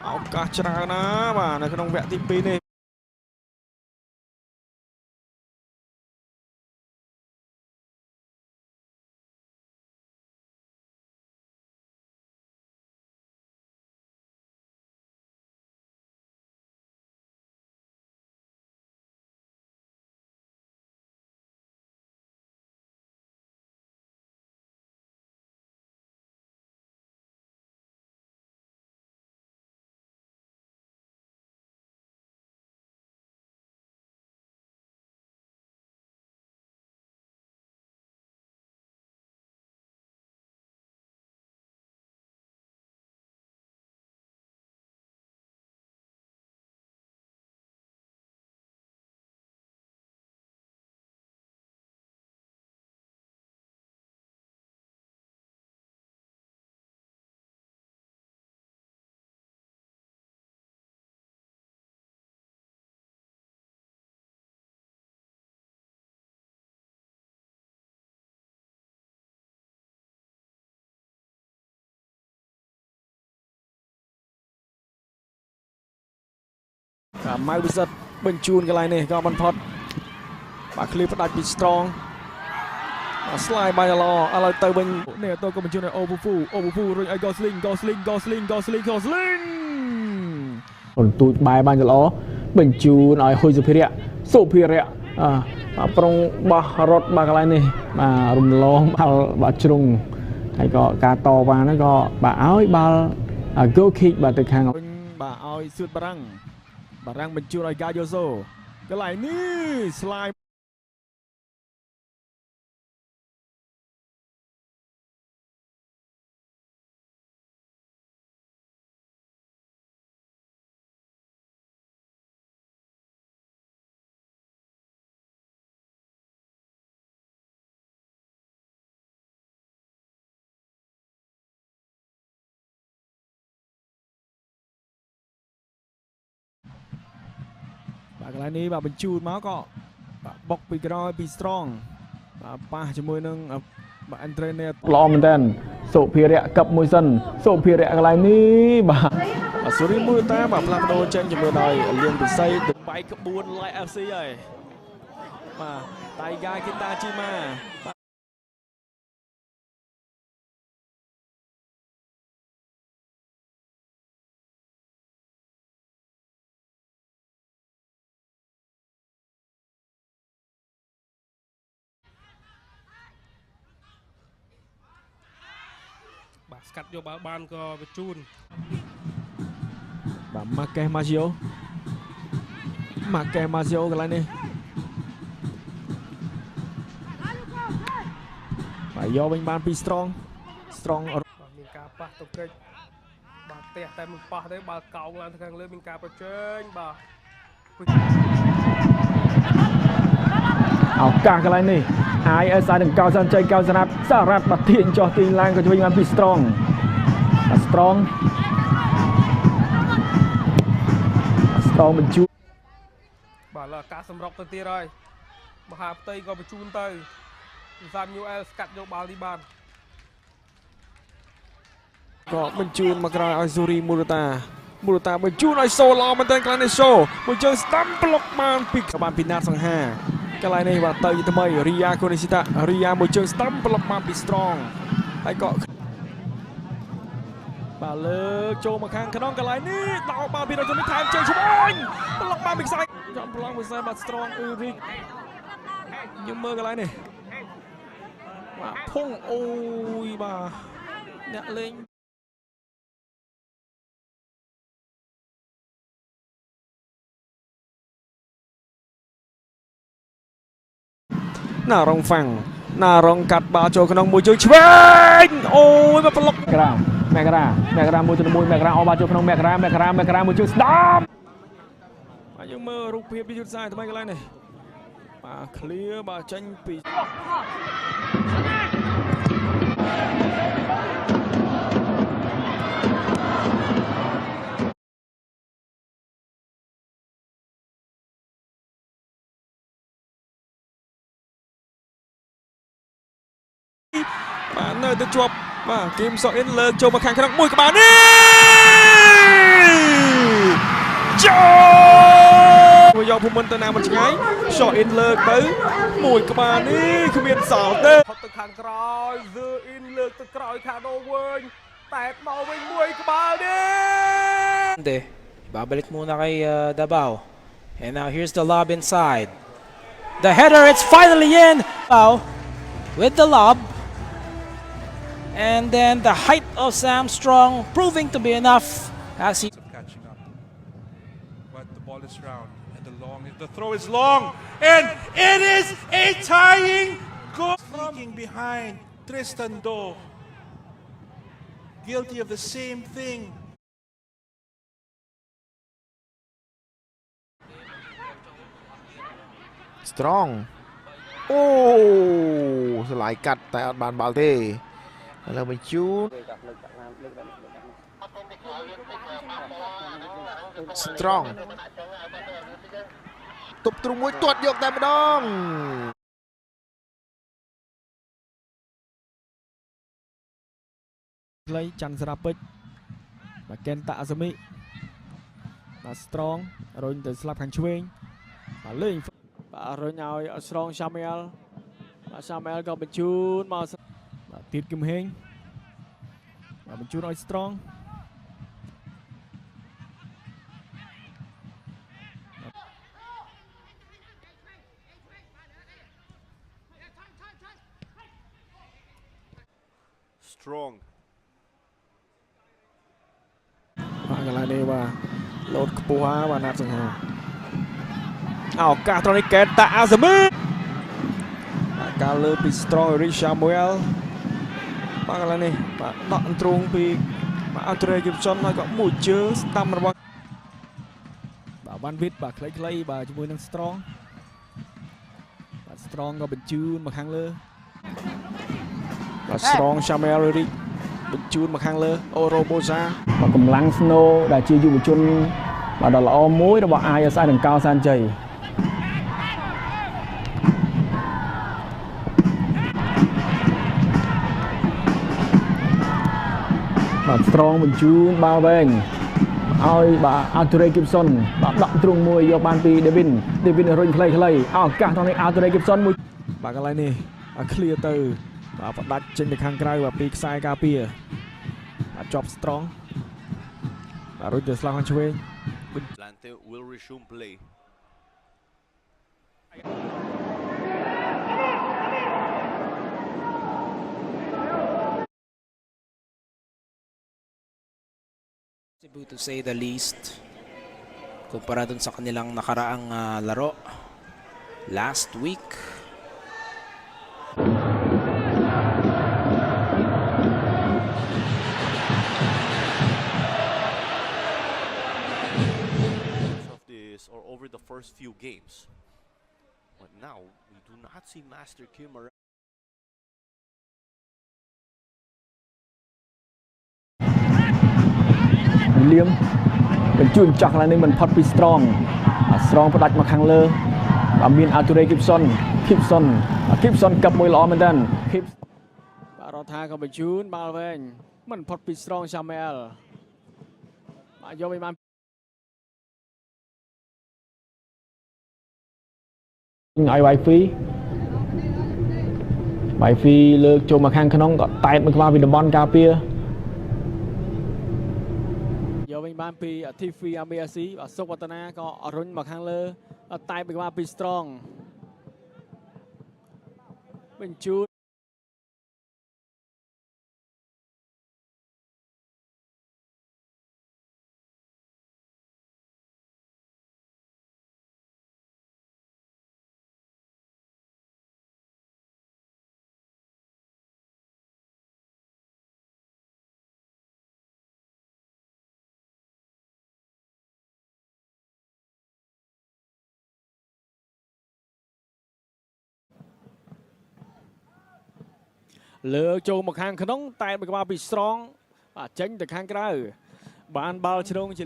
ឱកាសច្រើនណាបាទនៅក្នុងវគ្គទី2នេះម៉ៅវិសិទ្ធបញ្ជូនកន្លែងនេះក៏បន្ផុតបាទឃ្លីផ្ដាច់ពី strong ស្លាយបាយល្អឥឡូវទៅវិញនេះទៅក៏បញ្ជូនឲ្យអូប៊ូហ្វូរុញឲ្យ Gosling បន្ទូចបាយបានល្អបញ្ជូនឲ្យហ៊ុយសុភិរៈបាទប្រុងបោះរត់បាទកន្លែងនេះបាទរំលងបាទជ្រុងហើយក៏ការតវ៉ាហ្នឹងក៏បាទឲ្យបាល់ go kick បាទទៅខាងបាទឲ្យសួតបារាំងបញ្ជូនឲ្យ Gayoso កន្លែងនេះស្លាយបាទកន្លែងនេះបាទបញ្ជូនមកក៏បាទបុកពីក្រោយពី strong បាទប៉ះជាមួយនឹងបាទ entrainer ល្អមែនតើសុភិរៈកັບមួយសិនសុភិរៈកន្លែងនេះបាទសូរីមួយតាបាទផ្លាស់ប្ដូរចេញជាមួយដោយលៀងពិសីទៅបែកក្បួន Light FC ហើយបាទតៃហ្គាគីតាជីម៉ាបាទស្កាត់យកបាល់បានក៏បញ្ជូនបាទម៉ាកេសម៉ាស៊ីអូកន្លែងនេះបាទយកវិញបានពី strong បាទមានការប៉ះទៅកិច្ចបាទផ្ទះតែមិនប៉ះទេបាល់កោងឡើងទៅខាងលើមានការប្រជែងបាទឱកាសកន្លែងនេះហើយអេសានឹងកោសានជ័យកោសារ៉ាត់បាទទាញចោះទីឡើងក៏ជួយបានពី strong បញ្ជូនបាទលើការសម្រុកទៅទៀតហើយមហាផ្ទៃក៏បញ្ជូនទៅសាមញូអែលស្កាត់យកបាល់នេះបានក៏បញ្ជូនមកក្រោយឲ្យស៊ូរីមូរតាបញ្ជូនឲ្យសូល្អមែនទែនកន្លែងនេះសូមួយជើងស្ដាំប្លុកបានពីណាតសង្ហាកន្លែងនេះបាទទៅថ្មីរីយ៉ាកូនីស៊ីតាមួយជើងស្ដាំប្លុកបានពី strong ហើយក៏បាទលើកចូលមកខាងក្នុងកន្លែងនេះដោតបាល់ពីរយនេះថែមជើងឈ្មោះប្លុកបានពីខ្សែចំប្លង់វិស័យបាទ strong រីកខ្ញុំមើលកន្លែងនេះបាទភុងអូយបាទអ្នកលេងណារងហ្វាំងណារងកាត់បាល់ចូលក្នុងមួយជើងឆ្វេងអូយមកប្លុកម៉ែក្រាមួយទៅមួយម៉ែក្រាអស់បាល់ចូលក្នុងម៉ែក្រាមួយជើងស្ដាប់បាទយើងមើលរូបភាពយុទ្ធសាស្ត្រថ្មីកន្លែងនេះបាទ clear បាទចេញពីបាទនៅទៅជាប់បាទគីមសុកអ៊ីនលើកចូលមកខាងក្នុងមួយក្បាលនេះ ចូលយកភូមិន្ទទៅណាមិនឆ្ងាយ shot in លើកទៅមួយក្បាលនេះគ្មានសល់ទេ ផុតទៅខាងក្រោយ The In លើកទៅក្រោយខាងនោះវិញតែមកវិញមួយក្បាលនេះ Babalik muna kay Davao. And now here's the lob inside. The header, it's finally in! Davao with the lob. And then the height of Sam Strong proving to be enough as he... Catching up. But the ball is round. And the throw is long. And it is a tying goal. Sneaking behind Tristan Do. Guilty of the same thing. Strong អូស្លាយកាត់តែអត់បានបាល់ទេឥឡូវបញ្ជូន Strong ទប់ទ្រូងមួយទាត់យកតែម្ដង ខ្លីច័ន្ទសារ៉ាពេជ្របាទកេនតាអាសាមីបាទ Strong រុញទៅស្លាប់ខាងឆ្វេងបាទលេងបាទរុញឲ្យ Strong Samuel បាទ Samuel ក៏បញ្ជូនមកបាទទៀតគឹមហេងបាទបញ្ជូនឲ្យ Strong Strong បាទកន្លែងនេះបាទលោតខ្ពស់ហើយបាទណាត់សង្ហាឱកាសត្រង់នេះកេនតាអាសាមីបាទការលើពី Strong Rich Samuel បាទកន្លែងនេះបាទដកអន្ទ្រូងពីបាទ Andre Gibson ហើយក៏មួយជើងស្ដាំរបស់បាទបានវិតបាទខ្លីៗបាទជាមួយនឹង Strong បាទ Strong ក៏បញ្ជូនមកខាងលើបាទ Strong Samuel Rich បញ្ជូនមកខាងលើអូរ៉ូបូសាបាទកម្លាំង Snow ដែលជាយុវជនបាទដ៏ល្អមួយរបស់ ISI និងកោសានជ័យបាទ Strong បញ្ជូនបាល់វែងឲ្យបាទ Andre Gibson បាទដកទ្រូងមួយយកបានពី Devin រុញខ្លីៗឱកាសត្រង់នេះ Andre Gibson មួយបាទកន្លែងនេះclear ទៅបាទផ្ដាច់ចេញទៅខាងក្រៅបាទពីខ្សែការពារបាទជាប់ Strong បាទរុញទៅស្លាប់ខាងឆ្វេង Atlante will resume play. To say the least, kumpara dun sa kanilang nakaraang laro last week. Of this or over the first few games, but now we do not see Master Kim around. William បញ្ជូនចាស់កន្លែងនេះមិនផុតពី Strong Strong ផ្ដាច់មកខាងលើបាទមាន Andre Gibson កាប់មួយល្អមែនតើបាទរដ្ឋាក៏បញ្ជូនបាល់វែងមិនផុតពី Strong Samuel បាទយកឲ្យបានឲ្យ Wi-Fi លើកចូលមកខាងក្នុងក៏តែតមួយក្បាលពីតំបន់ការពារយកវិញបានពី Tiffy Amiasi បាទសុកវឌ្ឍនាក៏រុញមកខាងលើតែមួយក្បាលពី Strong បញ្ជូនលើកចូលមកខាងក្នុងតែមួយក្បាលពី Strong បាទចេញទៅខាងក្រៅបានបាល់ជ្រងជា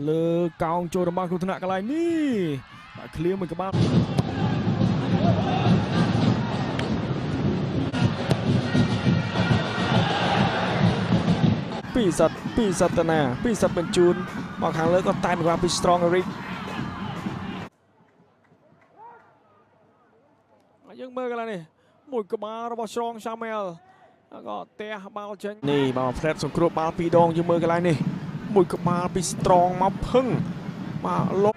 លើកោងចូលរបស់គ្រោះថ្នាក់កន្លែងនេះបាទឃ្លៀងមួយក្បាល ពីសិតទៅណាពីសិតបញ្ជូនមកខាងលើក៏តែនមកពី strong Eric យើងមើលកន្លែងនេះមួយក្បាលរបស់ strong Samuel ក៏ទះបាល់ចេញនេះបាទផ្លែតសង្គ្រោះបាល់ពីរដងយើងមើលកន្លែងនេះមួយក្បាលពី strong មកផឹងបាទលុប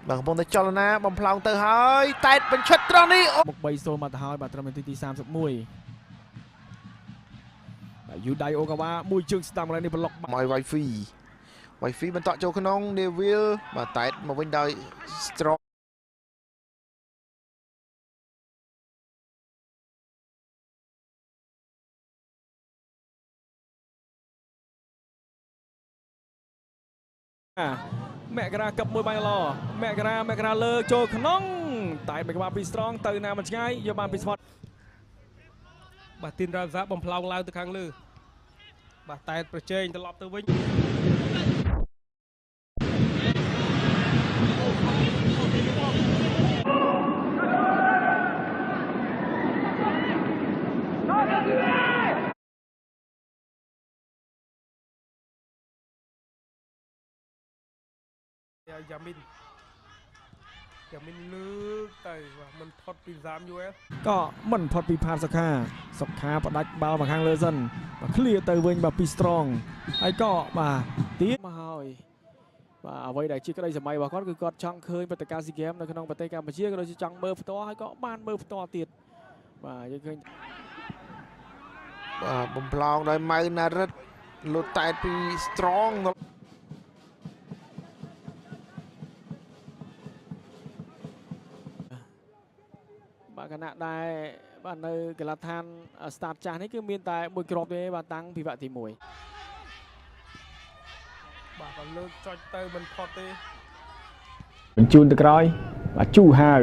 បាទកំពុងតែចលនាបំផ្លោងទៅហើយតែបញ្ឈិតត្រង់នេះមុខ3-0មកទៅហើយបាទត្រឹមនាទីទី31យូដៃអូកាវ៉ាមួយជើងស្ដាំកន្លែងនេះប្លុកមកឲ្យ Wi-Fi បន្តចូលក្នុង Neville បាទតែមកវិញដោយ strong មករាកឹបមួយបាញ់ឡមករាលើចូលក្នុងតែមិនក្បាលពី strong ទៅណាមិនឆ្ងាយយកបានពីស្វតបាទទីនរ៉ាហ្សាបំផ្លោងឡើងទៅខាងលើបាទតែប្រជែងត្រឡប់ទៅវិញយ៉ាមីនលើកទៅបាទមិនផុតពី30 UL ក៏មិនផុតពីផាតសុខាផ្ដាច់បាល់មកខាងលើសិនបាទឃ្លៀទៅវិញបាទពី strong ហើយក៏បាទទៀតមកហើយបាទអ្វីដែលជាក្តីសម័យរបស់គាត់គឺគាត់ចង់ឃើញព្រឹត្តិការណ៍ SEA Games នៅក្នុងប្រទេសកម្ពុជាក៏ដូចជាចង់មើលផ្ទាល់ហើយក៏បានមើលផ្ទាល់ទៀតបាទយើងឃើញបាទបំផ្លោងដោយម៉ៅណារិតលុតតែពី strong បាទគណៈដែលបាទនៅកីឡដ្ឋាន start ចាស់នេះគឺមានតែមួយគ្រាប់ទេបាទតាំងពីវគ្គទី1បាទក៏លើកចុចទៅមិនផុតទេបញ្ជូនទៅក្រោយបាទជូហាវ